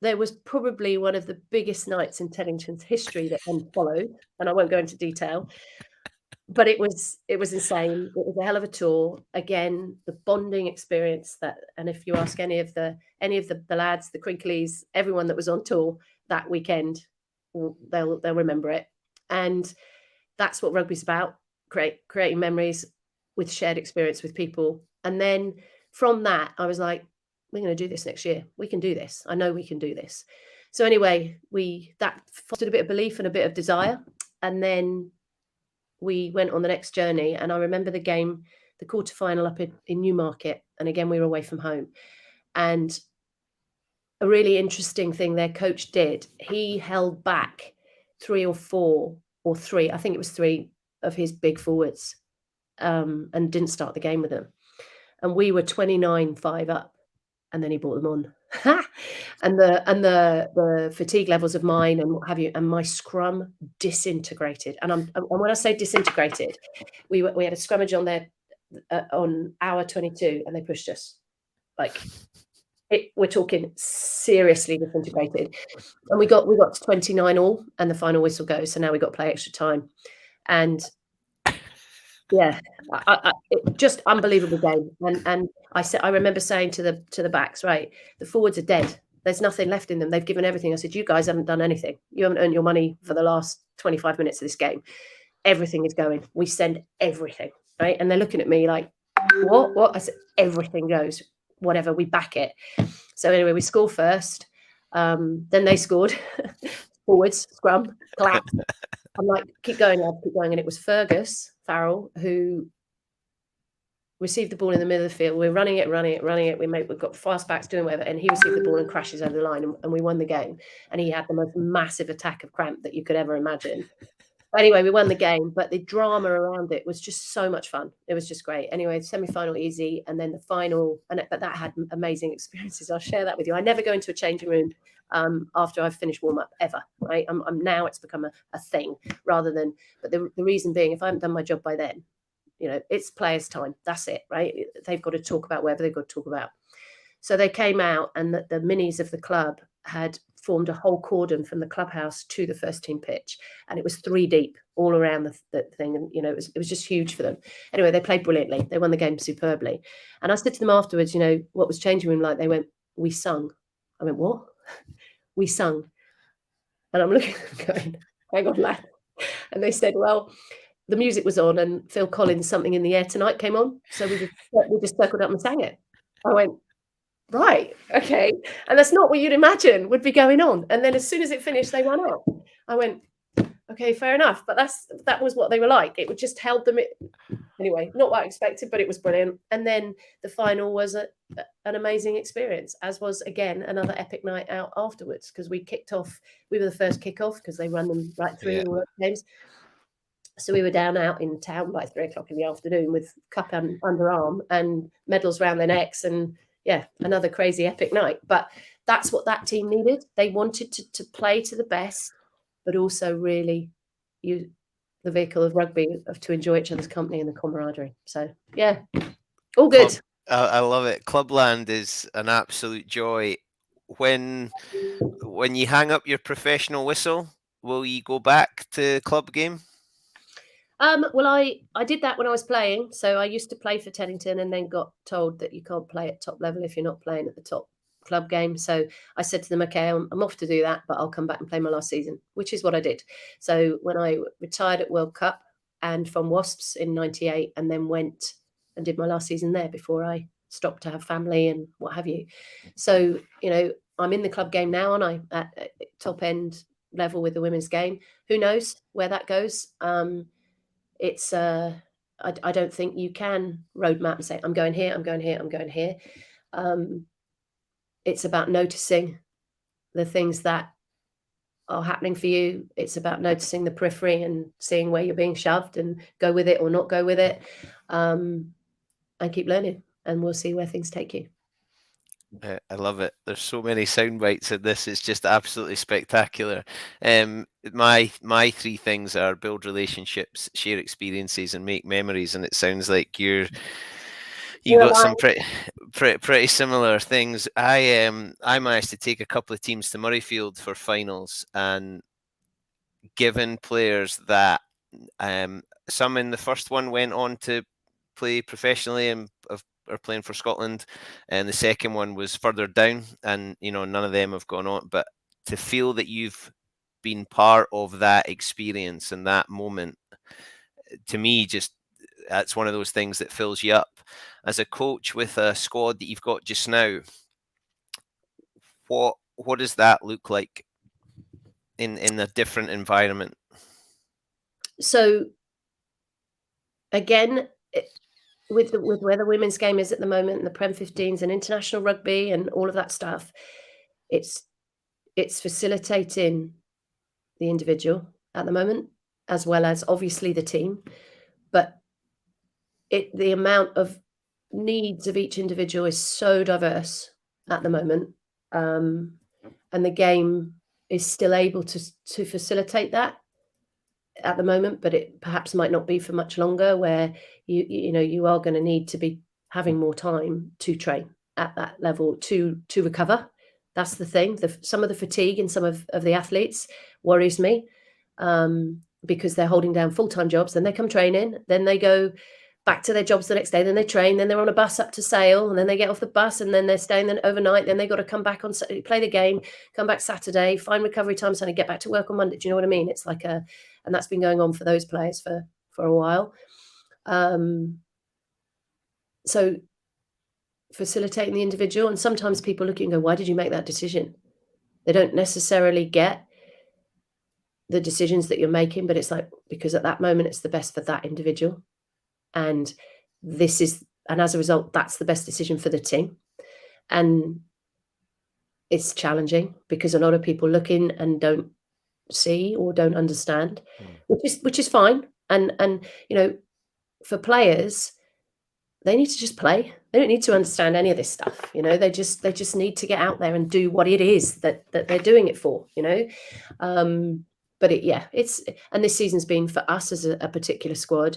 Speaker 2: there was probably one of the biggest nights in Teddington's history that then followed, and I won't go into detail, but it was insane. It was a hell of a tour. Again, the bonding experience that, and if you ask any of the lads, the Crinkleys, everyone that was on tour that weekend, they'll remember it. And that's what rugby's about, creating memories with shared experience with people. And then from that, I was like, we're going to do this next year. We can do this. I know we can do this. So anyway, that fostered a bit of belief and a bit of desire. And then we went on the next journey. And I remember the game, the quarterfinal up in Newmarket. And again, we were away from home. And a really interesting thing their coach did, he held back 3 or 4 or 3, I think it was 3 of his big forwards, and didn't start the game with them. And we were 29-5 up, and then he brought them on. and the fatigue levels of mine and what have you, and my scrum disintegrated. And when I say disintegrated, we had a scrummage on there on hour 22, and they pushed us. Like, we're talking seriously disintegrated. And we got to 29 all, and the final whistle goes. So now we got to play extra time. And yeah, just unbelievable game. And I remember saying to the backs, right, the forwards are dead. There's nothing left in them. They've given everything. I said, you guys haven't done anything. You haven't earned your money for the last 25 minutes of this game. Everything is going. We send everything, right? And they're looking at me like, what? I said, everything goes. Whatever, we back it. So anyway, we score first. Then they scored. Forwards, scrum, clap. I'm like, keep going, lad, keep going. And it was Fergus Farrell who received the ball in the middle of the field. We're running it. We've got fast backs doing whatever. And he received the ball and crashes over the line, and we won the game. And he had the most massive attack of cramp that you could ever imagine. Anyway, we won the game, but the drama around it was just so much fun. It was just great. Anyway, semi-final easy, and then the final, but that had amazing experiences. I'll share that with you. I never go into a changing room after I've finished warm-up, ever, right? I'm now, it's become a thing rather than, but the reason being, if I haven't done my job by then, it's players' time. That's it, right? They've got to talk about whatever they've got to talk about. So they came out, and the minis of the club had formed a whole cordon from the clubhouse to the first team pitch, and it was 3 deep all around the thing, and it was just huge for them. Anyway, they played brilliantly. They won the game superbly. And I said to them afterwards, what was changing room like? They went, we sung. I went, what? We sung. And I'm looking at them going, hang on, lad. And they said, well, the music was on, and Phil Collins' Something in the Air Tonight came on, so we just circled up and sang it. I went, right, okay. And that's not what you'd imagine would be going on. And then as soon as it finished, they ran up. I went, okay, fair enough. But that was what they were like. It would just held them. Anyway, not what I expected, but it was brilliant. And then the final was an amazing experience, as was, again, another epic night out afterwards, because we were the first kick-off, because they run them right through all the games. So we were down out in town by 3:00 in the afternoon with cup underarm and medals around their necks, and yeah, another crazy epic night. But that's what that team needed. They wanted to play to the best, but also really use the vehicle of rugby to enjoy each other's company and the camaraderie. So yeah, all good.
Speaker 1: I love it. Clubland is an absolute joy. When you hang up your professional whistle, will you go back to club game?
Speaker 2: Well, I did that when I was playing. So I used to play for Teddington, and then got told that you can't play at top level if you're not playing at the top club game. So I said to them, okay, I'm off to do that, but I'll come back and play my last season, which is what I did. So when I retired at World Cup and from Wasps in 98, and then went and did my last season there before I stopped to have family and what have you. So, I'm in the club game now, and I at top end level with the women's game. Who knows where that goes? It's I don't think you can roadmap and say, I'm going here, I'm going here, I'm going here. It's about noticing the things that are happening for you. It's about noticing the periphery and seeing where you're being shoved, and go with it or not go with it, and keep learning, and we'll see where things take you.
Speaker 1: I love it. There's so many sound bites in this. It's just absolutely spectacular. My three things are build relationships, share experiences, and make memories. And it sounds like you
Speaker 2: We're
Speaker 1: got some
Speaker 2: aligned.
Speaker 1: pretty similar things. I managed to take a couple of teams to Murrayfield for finals, and given players that some in the first one went on to play professionally and are playing for Scotland, and the second one was further down, and none of them have gone on. But to feel that you've been part of that experience and that moment, to me, just that's one of those things that fills you up. As a coach with a squad that you've got just now, what does that look like in a different environment?
Speaker 2: So again, with where the women's game is at the moment, and the Prem 15s and international rugby and all of that stuff, it's facilitating the individual at the moment, as well as obviously the team. But the amount of needs of each individual is so diverse at the moment, and the game is still able to facilitate that at the moment, but it perhaps might not be for much longer, where you are going to need to be having more time to train at that level to recover. That's the thing. Some of the fatigue in some of the athletes worries me, because they're holding down full-time jobs, then they come training, then they go back to their jobs the next day, then they train, then they're on a bus up to Sale, and then they get off the bus, and then they're staying then overnight, then they got to come back on Saturday, play the game, come back Saturday, find recovery time Sunday, get back to work on Monday. Do you know what I mean? It's like and that's been going on for those players for a while. So facilitating the individual, and sometimes people look at you and go, why did you make that decision? They don't necessarily get the decisions that you're making, but it's like, because at that moment it's the best for that individual, and as a result, that's the best decision for the team. And it's challenging because a lot of people look in and don't see or don't understand, which is fine. And for players, they need to just play. They don't need to understand any of this stuff. They just need to get out there and do what it is that they're doing it for. But and this season's been for us as a particular squad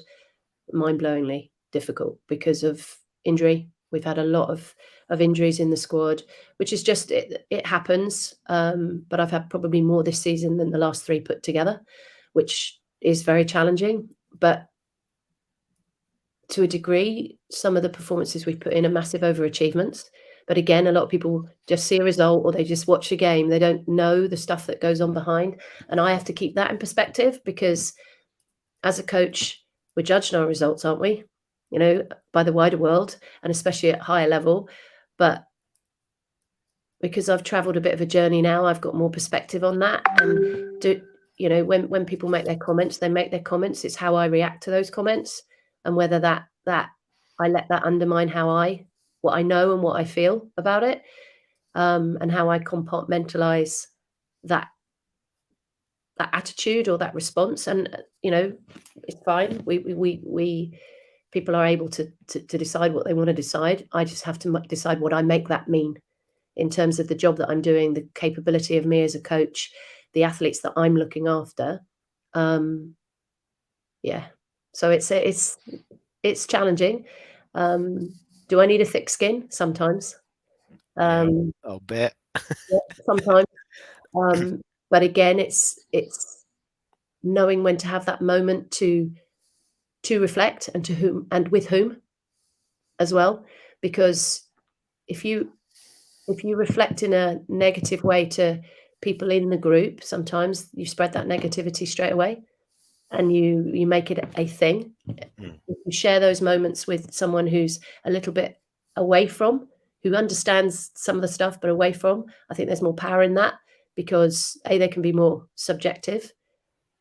Speaker 2: mind-blowingly difficult because of injury. We've had a lot of injuries in the squad, which is just it happens. But I've had probably more this season than the last three put together, which is very challenging. But to a degree, some of the performances we've put in are massive overachievements. But again, a lot of people just see a result or they just watch a game. They don't know the stuff that goes on behind. And I have to keep that in perspective, because as a coach, we're judged on our results, aren't we? By the wider world, and especially at higher level. But because I've traveled a bit of a journey now, I've got more perspective on that. And when people make their comments, they make their comments. It's how I react to those comments, and whether that I let that undermine what I know and what I feel about it, and how I compartmentalize that attitude or that response. And it's fine. We people are able to decide what they want to decide. I just have to decide what I make that mean in terms of the job that I'm doing, the capability of me as a coach, the athletes that I'm looking after. So it's challenging. Do I need a thick skin? Sometimes.
Speaker 1: I'll bet.
Speaker 2: Sometimes. But again, it's knowing when to have that moment to reflect, and to whom and with whom as well. Because if you reflect in a negative way to people in the group, sometimes you spread that negativity straight away, and you make it a thing. If you share those moments with someone who's a little bit away from, who understands some of the stuff but away from, I think there's more power in that, because they can be more subjective,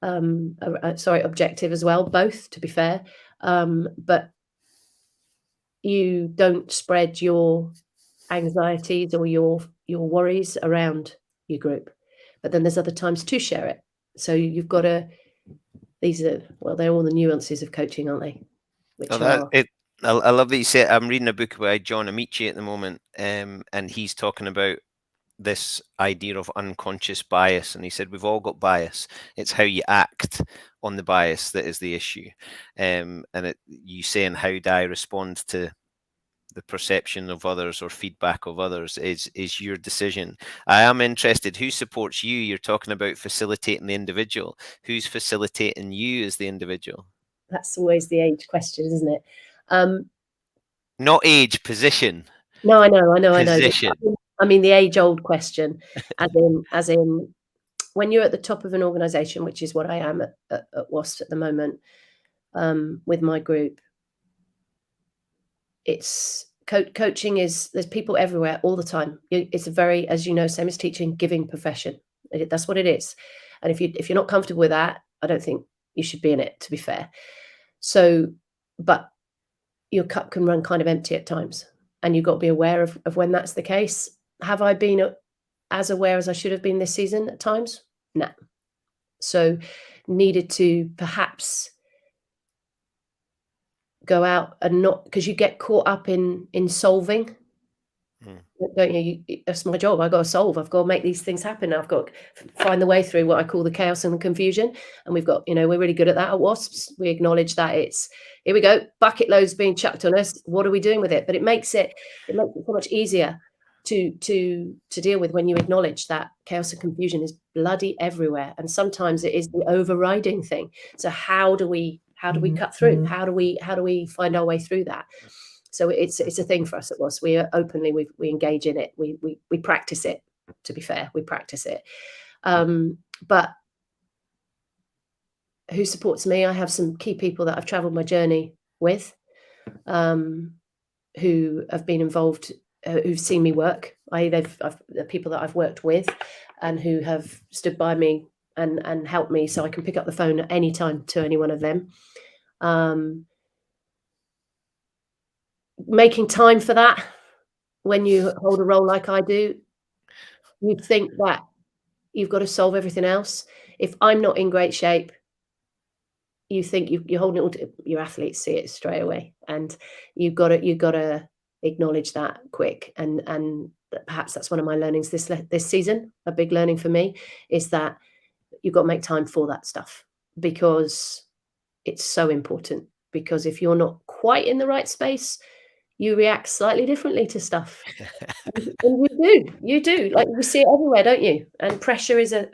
Speaker 2: objective as well, both, to be fair. But you don't spread your anxieties or your worries around your group. But then there's other times to share it. So you've got to, they're all the nuances of coaching, aren't they?
Speaker 1: I love that you said. I'm reading a book by John Amici at the moment, and he's talking about this idea of unconscious bias, and he said we've all got bias. It's how you act on the bias that is the issue. And you saying how do I respond to the perception of others or feedback of others is your decision. I am interested, who supports you? You're talking about facilitating the individual. Who's facilitating you as the individual?
Speaker 2: That's always the age question, isn't it?
Speaker 1: Not age, position.
Speaker 2: No, I know.
Speaker 1: Position.
Speaker 2: I mean the age-old question, as in when you're at the top of an organisation, which is what I am at WASP at the moment, with my group. It's coaching is there's people everywhere all the time. It's a very, as you know, same as teaching, giving profession. That's what it is. And if you're not comfortable with that, I don't think you should be in it, to be fair. So, but your cup can run kind of empty at times, and you've got to be aware of when that's the case. Have I been as aware as I should have been this season at times? No. So needed to perhaps go out and not, because you get caught up in solving, don't you? That's my job. I've got to solve. I've got to make these things happen. I've got to find the way through what I call the chaos and the confusion. And we've got, we're really good at that at WASPs. We acknowledge that it's, here we go, bucket loads being chucked on us. What are we doing with it? But it makes it so much easier to deal with when you acknowledge that chaos and confusion is bloody everywhere. And sometimes it is the overriding thing. So how do we cut through? How do we find our way through that? So it's a thing for us at WASP. We are openly, we engage in it. We practice it, to be fair. We practice it. But who supports me? I have some key people that I've traveled my journey with, who have been involved, who've seen me work. The people that I've worked with and who have stood by me and helped me, so I can pick up the phone at any time to any one of them. Making time for that when you hold a role like I do, you think that you've got to solve everything else. If I'm not in great shape, you think you're holding it all to, your athletes see it straight away, and you've got to acknowledge that quick. And perhaps that's one of my learnings this season. A big learning for me is that you've got to make time for that stuff, because it's so important. Because if you're not quite in the right space, you react slightly differently to stuff. And you do. Like, we see it everywhere, don't you? And pressure is a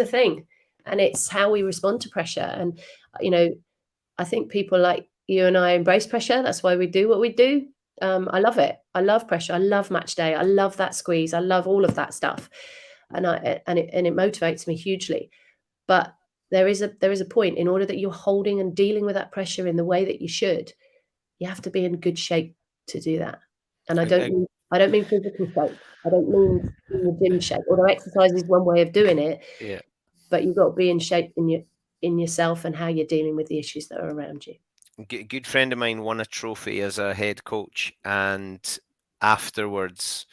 Speaker 2: thing, and it's how we respond to pressure. And I think people like you and I embrace pressure. That's why we do what we do. I love it. I love pressure. I love match day. I love that squeeze. I love all of that stuff, and it motivates me hugely. But there is a point, in order that you're holding and dealing with that pressure in the way that you should, you have to be in good shape to do that. And I don't mean physical shape. I don't mean in the gym shape, although exercise is one way of doing it.
Speaker 1: Yeah.
Speaker 2: But you've got to be in shape in yourself and how you're dealing with the issues that are around you.
Speaker 1: A good friend of mine won a trophy as a head coach, and afterwards,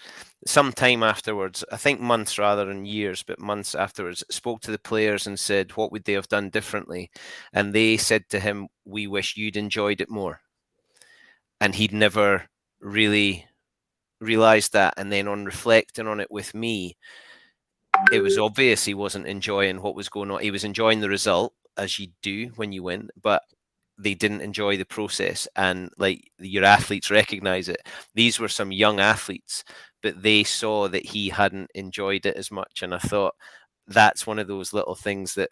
Speaker 1: sometime afterwards, I think months rather than years, but months afterwards, spoke to the players and said, what would they have done differently? And they said to him, we wish you'd enjoyed it more. And he'd never really realized that. And then on reflecting on it with me, it was obvious he wasn't enjoying what was going on. He was enjoying the result, as you do when you win, but they didn't enjoy the process. And like, your athletes recognize it. These were some young athletes, but they saw that he hadn't enjoyed it as much. And I thought, that's one of those little things that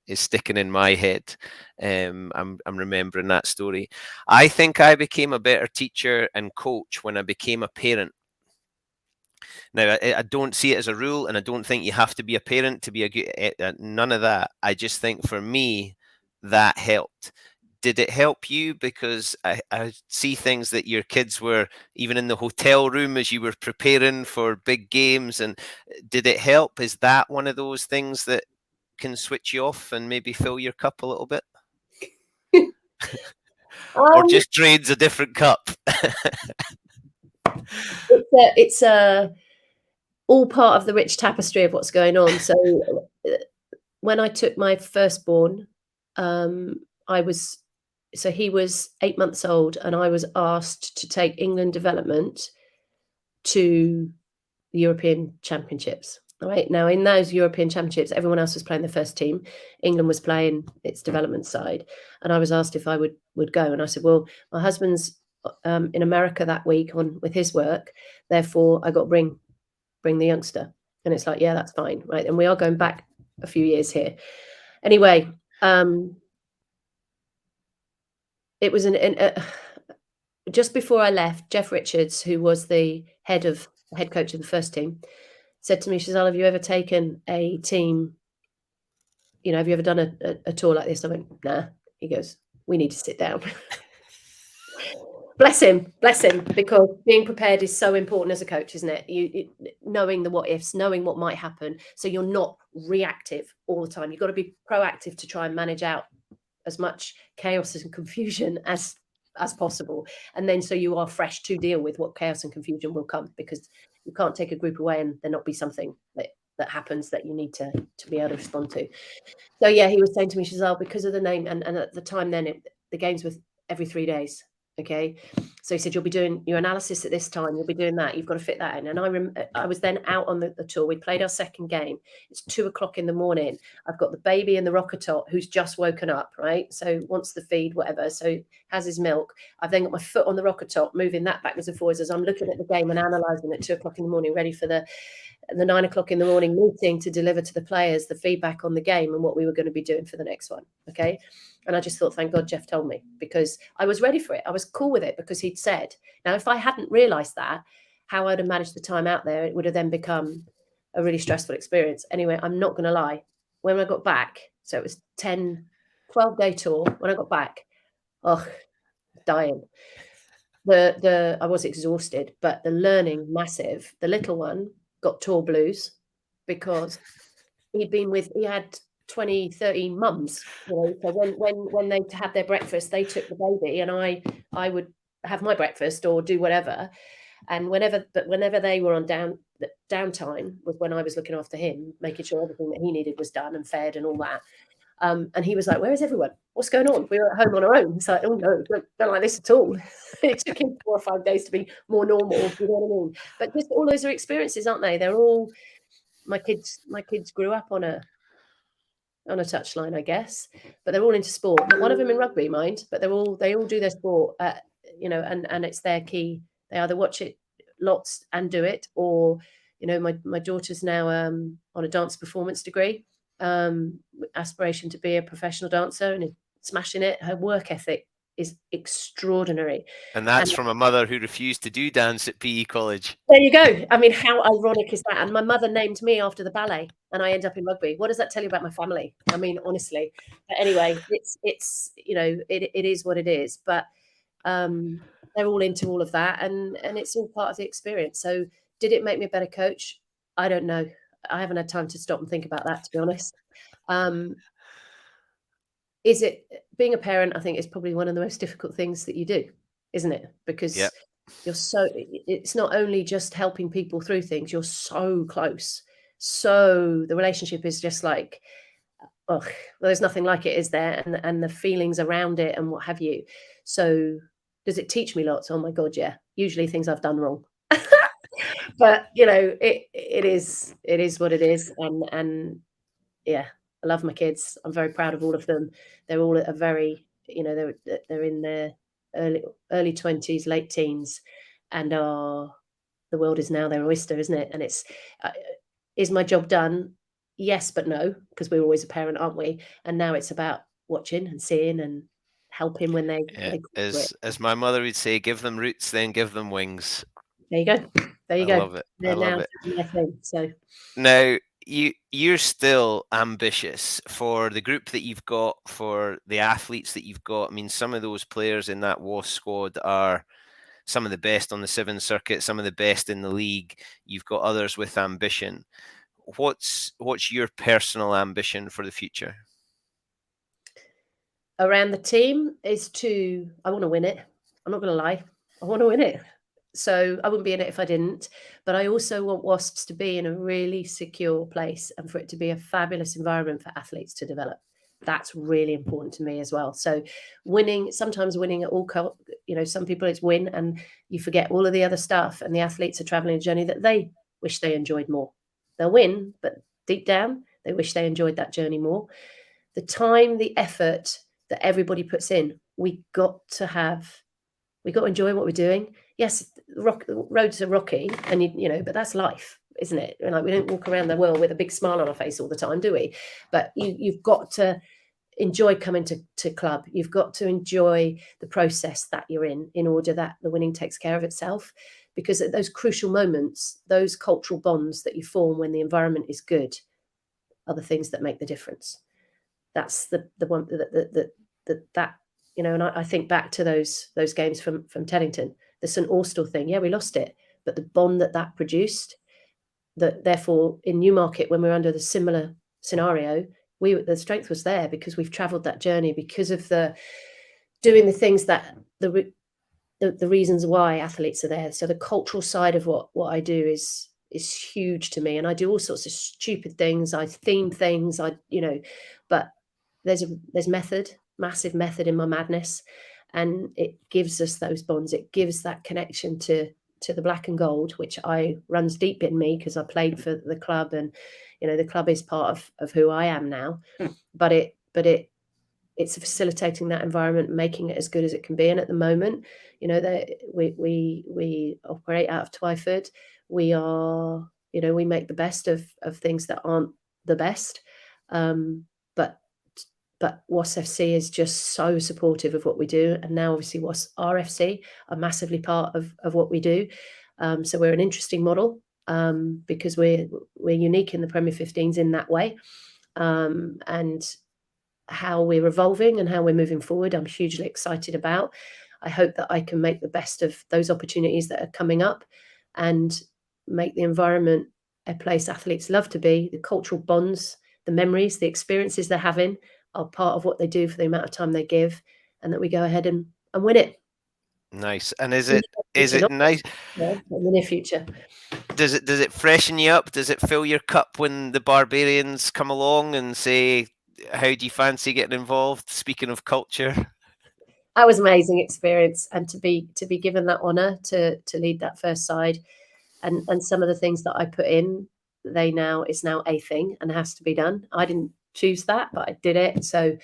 Speaker 1: is sticking in my head. I'm remembering that story. I think I became a better teacher and coach when I became a parent. Now, I don't see it as a rule, and I don't think you have to be a parent to be a good, none of that. I just think for me, that helped. Did it help you? Because I see things that your kids were even in the hotel room as you were preparing for big games. And did it help? Is that one of those things that can switch you off and maybe fill your cup a little bit? Or just drains a different cup?
Speaker 2: It's all part of the rich tapestry of what's going on. So when I took my firstborn, I was so he was 8 months old, and I was asked to take England development to the European Championships. All right. Now, in those European Championships, everyone else was playing the first team. England was playing its development side, and I was asked if I would go. And I said, well, my husband's in America that week with his work, therefore I got to bring the youngster. And it's like, yeah, that's fine, right? And we are going back a few years here. Anyway, it was just before I left, Jeff Richards, who was the head coach of the first team, said to me, Giselle, have you ever taken a team? You know, have you ever done a tour like this? I went, nah. He goes, we need to sit down. Bless him, because being prepared is so important as a coach, isn't it? Knowing the what ifs, knowing what might happen, so you're not reactive all the time. You've got to be proactive to try and manage out as much chaos and confusion as possible, and then so you are fresh to deal with what chaos and confusion will come, because you can't take a group away and there not be something that happens that you need to be able to respond to. So yeah, he was saying to me, Giselle, because of the name, and at the time then the games were every 3 days. Okay, so he said, you'll be doing your analysis at this time, you'll be doing that, you've got to fit that in. And I was then out on the tour. We played our second game. It's 2:00 in the morning. I've got the baby in the rocker top who's just woken up, right? So wants the feed, whatever, so has his milk. I've then got my foot on the rocker top, moving that backwards and forwards as I'm looking at the game and analysing at 2:00 in the morning, ready for the 9:00 in the morning meeting to deliver to the players the feedback on the game and what we were going to be doing for the next one. Okay. And I just thought, thank God Jeff told me, because I was ready for it. I was cool with it because he'd said. Now, if I hadn't realised that, how I'd have managed the time out there, it would have then become a really stressful experience. Anyway, I'm not going to lie. When I got back, so it was 12-day tour. When I got back, dying. I was exhausted, but the learning massive. The little one got tour blues because he had 20, 30 mums, you know. So when they had their breakfast, they took the baby, and I would have my breakfast or do whatever. And whenever they were on downtime was when I was looking after him, making sure everything that he needed was done and fed and all that. And he was like, where is everyone? What's going on? We were at home on our own. It's like, oh no, don't like this at all. It took him 4 or 5 days to be more normal, you know what I mean? But just all those are experiences, aren't they? They're all, my kids grew up on a touchline, I guess, but they're all into sport. Not one of them in rugby, mind, but they all do their sport, you know, and it's their key. They either watch it lots and do it, or, you know, my daughter's now on a dance performance degree, aspiration to be a professional dancer, and is smashing it. Her work ethic is extraordinary.
Speaker 1: And that's from a mother who refused to do dance at PE college.
Speaker 2: There you go. I mean, how ironic is that? And my mother named me after the ballet, and I end up in rugby. What does that tell you about my family? I mean, honestly. But anyway, it's you know, it is what it is. But they're all into all of that, and it's all part of the experience. So did it make me a better coach? I don't know. I haven't had time to stop and think about that, to be honest. Is it being a parent? I think is probably one of the most difficult things that you do, isn't it? Because you're it's not only just helping people through things, you're so close. So the relationship is just like, well, there's nothing like it, is there? And the feelings around it and what have you. So does it teach me lots? Oh my God, yeah. Usually things I've done wrong. But you know, it is what it is. And yeah, I love my kids. I'm very proud of all of them. They're all a very, you know, they're in their early 20s, late teens, and the world is now their oyster, isn't it? And it's is my job done? Yes, but no, because we're always a parent, aren't we? And now it's about watching and seeing and helping when they
Speaker 1: as my mother would say, give them roots, then give them wings.
Speaker 2: There you go. There you go.
Speaker 1: I love it. I love it.
Speaker 2: So
Speaker 1: now you're still ambitious for the group that you've got, for the athletes that you've got. I mean, some of those players in that WASP squad are some of the best on the Sevens circuit, some of the best in the league. You've got others with ambition. What's your personal ambition for the future?
Speaker 2: Around the team is I want to win it. I'm not going to lie. I want to win it. So I wouldn't be in it if I didn't. But I also want WASPs to be in a really secure place and for it to be a fabulous environment for athletes to develop. That's really important to me as well. So sometimes winning at all some people it's win and you forget all of the other stuff, and the athletes are traveling a journey that they wish they enjoyed more. They'll win, but deep down they wish they enjoyed that journey more. The time, the effort that everybody puts in, we got to enjoy what we're doing. Yes, the roads are rocky, and but that's life, isn't it? Like, we don't walk around the world with a big smile on our face all the time, do we? But you've got to enjoy coming to club. You've got to enjoy the process that you're in order that the winning takes care of itself. Because at those crucial moments, those cultural bonds that you form when the environment is good are the things that make the difference. That's the one that and I think back to those games from Teddington, the St Austell thing. Yeah, we lost it, but the bond that produced, that therefore in Newmarket, when we were under the similar scenario, the strength was there because we've travelled that journey, because of the doing the things that the reasons why athletes are there. So the cultural side of what I do is huge to me, and I do all sorts of stupid things. I theme things, but there's method, massive method in my madness, and it gives us those bonds. It gives that connection to the black and gold, which runs deep in me because I played for the club, and the club is part of who I am now. But it's facilitating that environment, making it as good as it can be. And at the moment, we operate out of Twyford. We are, we make the best of things that aren't the best. But WAS FC is just so supportive of what we do. And now obviously WAS RFC are massively part of what we do. So we're an interesting model because we're unique in the Premier 15s in that way. And how we're evolving and how we're moving forward, I'm hugely excited about. I hope that I can make the best of those opportunities that are coming up and make the environment a place athletes love to be. The cultural bonds, the memories, the experiences they're having are part of what they do for the amount of time they give, and that we go ahead and win it.
Speaker 1: Nice. And is it nice?
Speaker 2: Yeah, in the near future.
Speaker 1: Does it freshen you up? Does it fill your cup when the Barbarians come along and say, how do you fancy getting involved? Speaking of culture.
Speaker 2: That was an amazing experience, and to be given that honour to lead that first side, and some of the things that I put in, it's now a thing and has to be done. I didn't choose that, but I did it. So,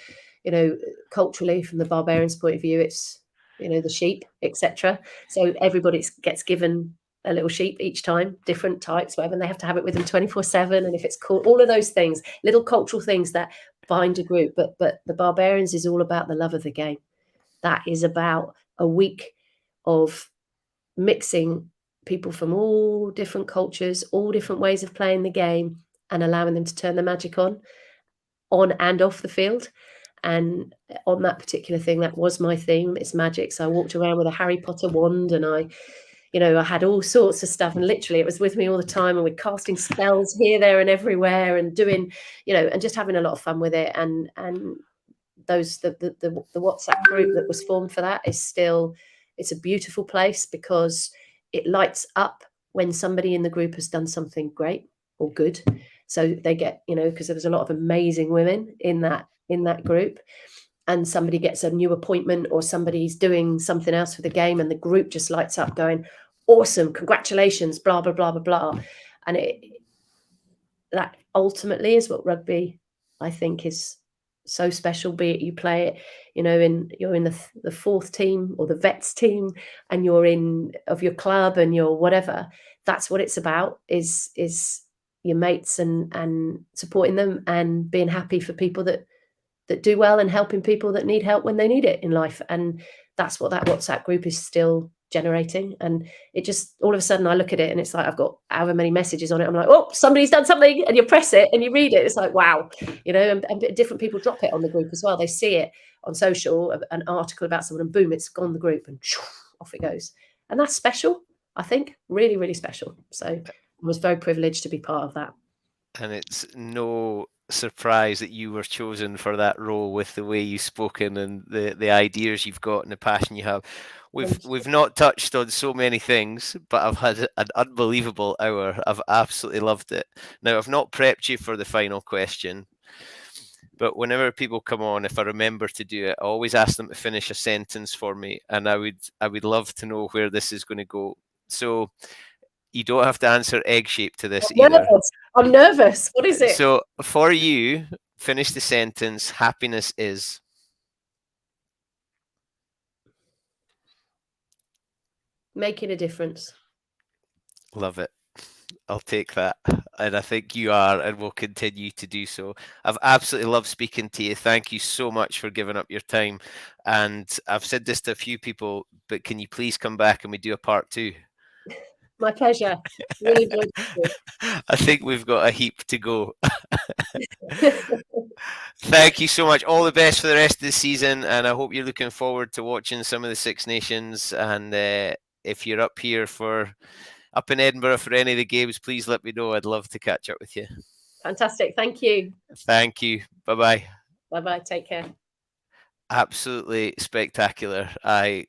Speaker 2: culturally, from the Barbarians' point of view, it's the sheep, etc. So everybody gets given a little sheep each time, different types, whatever, and they have to have it with them 24/7. And if it's cool, all of those things, little cultural things that bind a group. But the Barbarians is all about the love of the game. That is about a week of mixing people from all different cultures, all different ways of playing the game, and allowing them to turn the magic on and off the field. And on that particular thing, that was my theme. It's magic. So I walked around with a Harry Potter wand, and I had all sorts of stuff, and literally it was with me all the time, and we're casting spells here, there, and everywhere, and doing, and just having a lot of fun with it. And the WhatsApp group that was formed for that it's a beautiful place because it lights up when somebody in the group has done something great or good. So they get, because there was a lot of amazing women in that group, and somebody gets a new appointment or somebody's doing something else for the game, and the group just lights up going, awesome, congratulations, blah, blah, blah, blah, blah. And that ultimately is what rugby, I think, is so special. Be it you play it, you're in the fourth team or the vets team, and you're in of your club and you're whatever. That's what it's about, is your mates and supporting them and being happy for people that do well and helping people that need help when they need it in life. And that's what that WhatsApp group is still generating. And it just, all of a sudden I look at it and it's like, I've got however many messages on it. I'm like, oh, somebody's done something, and you press it and you read it. It's like, wow, and different people drop it on the group as well. They see it on social, an article about someone, and boom, it's gone the group, and off it goes. And that's special, I think, really, really special. So I was very privileged to be part of that.
Speaker 1: And it's no surprise that you were chosen for that role with the way you've spoken and the ideas you've got and the passion you have. We've not touched on so many things, but I've had an unbelievable hour. I've absolutely loved it. Now, I've not prepped you for the final question, But whenever people come on, if I remember to do it, I always ask them to finish a sentence for me, and I would love to know where this is going to go. So you don't have to answer egg shape to this
Speaker 2: I'm
Speaker 1: either.
Speaker 2: nervous. I'm nervous. What is it?
Speaker 1: So for you, finish the sentence. Happiness is.
Speaker 2: Making a difference.
Speaker 1: Love it. I'll take that. And I think you are, and will continue to do so. I've absolutely loved speaking to you. Thank you so much for giving up your time. And I've said this to a few people, but can you please come back and we do a part 2?
Speaker 2: My pleasure. Really enjoyed it.
Speaker 1: I think we've got a heap to go. Thank you so much. All the best for the rest of the season, and I hope you're looking forward to watching some of the Six Nations. And if you're up in Edinburgh for any of the games, please let me know. I'd love to catch up with you.
Speaker 2: Fantastic. Thank you.
Speaker 1: Thank you. Bye-bye.
Speaker 2: Bye-bye. Take care.
Speaker 1: Absolutely spectacular. I'm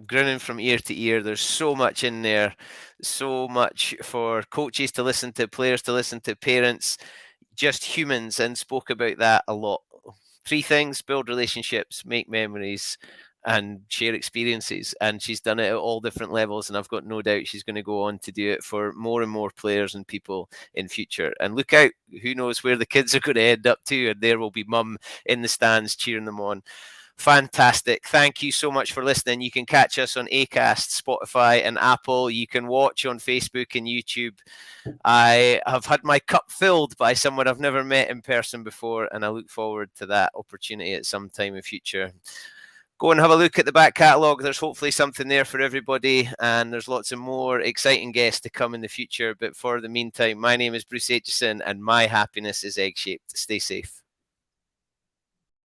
Speaker 1: grinning from ear to ear. There's so much in there, so much for coaches to listen to, players to listen to, parents, just humans, and spoke about that a lot. 3 things: build relationships, make memories, and share experiences. And she's done it at all different levels, and I've got no doubt she's going to go on to do it for more and more players and people in future. And look out, who knows where the kids are going to end up too, and there will be mum in the stands cheering them on. Fantastic. Thank you so much for listening. You can catch us on Acast, Spotify, and Apple. You can watch on Facebook and YouTube. I have had my cup filled by someone I've never met in person before, and I look forward to that opportunity at some time in future. Go and have a look at the back catalogue. There's hopefully something there for everybody, and there's lots of more exciting guests to come in the future. But for the meantime, my name is Bruce Aitchison, and my happiness is egg-shaped. Stay safe.